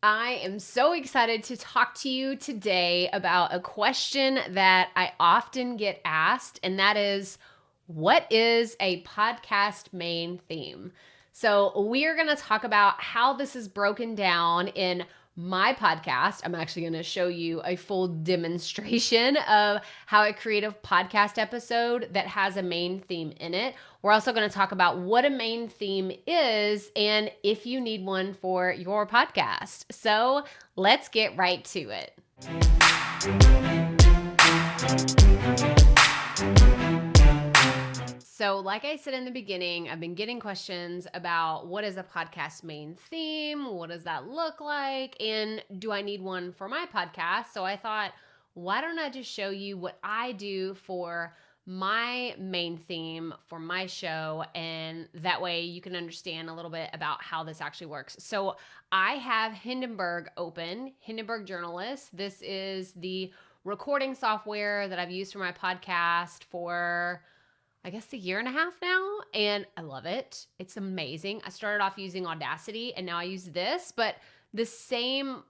I am so excited to talk to you today about a question that I often get asked, and that is, what is a podcast main theme? So we are going to talk about how this is broken down in my podcast. I'm actually going to show you a full demonstration of how I create a podcast episode that has a main theme in it. We're also going to talk about what a main theme is and if you need one for your podcast. So let's get right to it. So like I said in the beginning, I've been getting questions about what is a podcast main theme? What does that look like? And do I need one for my podcast? So I thought, why don't I just show you what I do for my main theme for my show, and that way you can understand a little bit about how this actually works. So I have Hindenburg open, Hindenburg Journalist. This is the recording software that I've used for my podcast for I guess a year and a half now, and I love it. It's amazing. I started off using Audacity and now I use this, but the same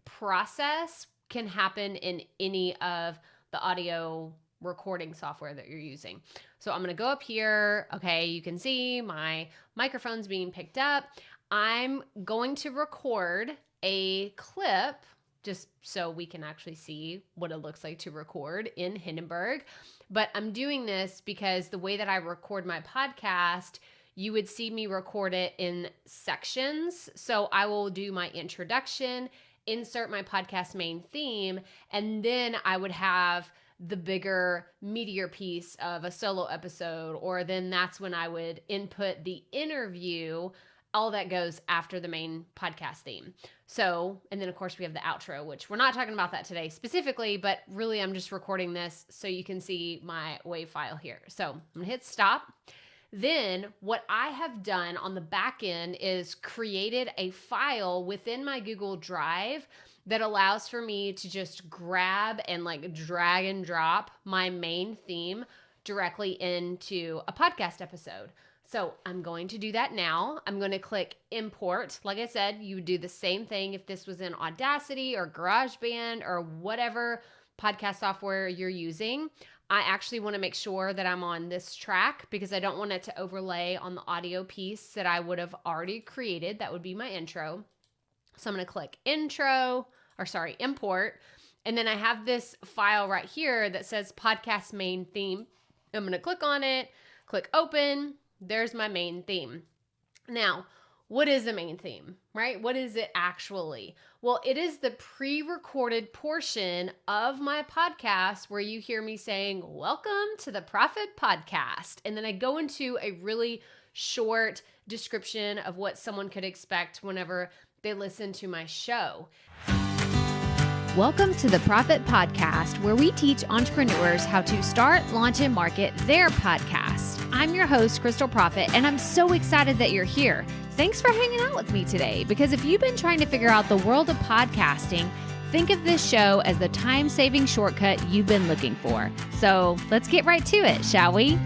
process can happen in any of the audio recording software that you're using. So I'm going to go up here. Okay, you can see my microphone's being picked up. I'm going to record a clip just so we can actually see what it looks like to record in Hindenburg. But I'm doing this because the way that I record my podcast, you would see me record it in sections. So I will do my introduction, insert my podcast main theme, and then I would have the bigger, meatier piece of a solo episode, or then that's when I would input the interview. All that goes after the main podcast theme. So, and then of course we have the outro, which we're not talking about that today specifically, but really I'm just recording this so you can see my WAV file here. So I'm gonna hit stop. Then what I have done on the back end is created a file within my Google Drive that allows for me to just grab and drag and drop my main theme directly into a podcast episode. So I'm going to do that now. I'm going to click import. Like I said, you would do the same thing if this was in Audacity or GarageBand or whatever podcast software you're using. I actually want to make sure that I'm on this track because I don't want it to overlay on the audio piece that I would have already created. That would be my intro. So I'm going to click import. And then I have this file right here that says podcast main theme. I'm going to click on it, click open. There's my main theme. Now, what is a main theme, right? What is it actually? Well, it is the pre-recorded portion of my podcast where you hear me saying, welcome to the Proffitt Podcast. And then I go into a really short description of what someone could expect whenever they listen to my show. Welcome to the Proffitt Podcast, where we teach entrepreneurs how to start, launch, and market their podcast. I'm your host, Crystal Proffitt, and I'm so excited that you're here. Thanks for hanging out with me today, because if you've been trying to figure out the world of podcasting, think of this show as the time-saving shortcut you've been looking for. So let's get right to it, shall we?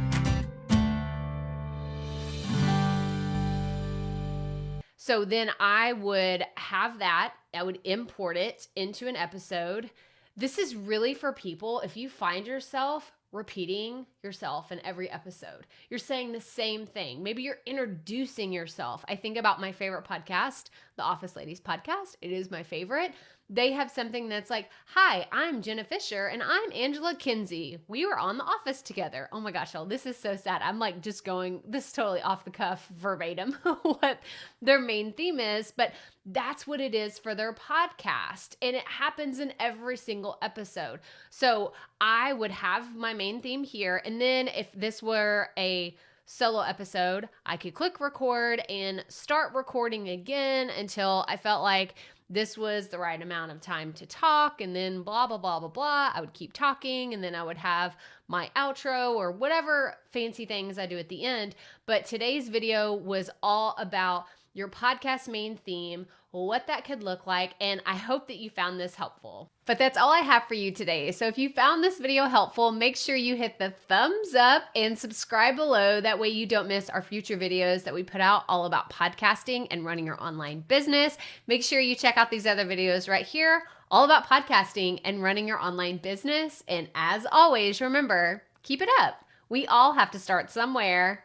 So then I would have that, I would import it into an episode. This is really for people if you find yourself repeating yourself in every episode. You're saying the same thing. Maybe you're introducing yourself. I think about my favorite podcast, the Office Ladies podcast. It is my favorite. They have something that's like, hi, I'm Jenna Fisher and I'm Angela Kinsey. We were on The Office together. Oh my gosh, y'all, this is so sad. I'm just going, this is totally off the cuff verbatim what their main theme is, but that's what it is for their podcast. And it happens in every single episode. So I would have my main theme here. And then if this were a solo episode, I could click record and start recording again until I felt like this was the right amount of time to talk, and then blah, blah, blah, blah, blah. I would keep talking, and then I would have my outro or whatever fancy things I do at the end. But today's video was all about your podcast main theme, what that could look like, and I hope that you found this helpful. But that's all I have for you today. So if you found this video helpful, make sure you hit the thumbs up and subscribe below. That way you don't miss our future videos that we put out all about podcasting and running your online business. Make sure you check out these other videos right here, all about podcasting and running your online business. And as always, remember, keep it up. We all have to start somewhere.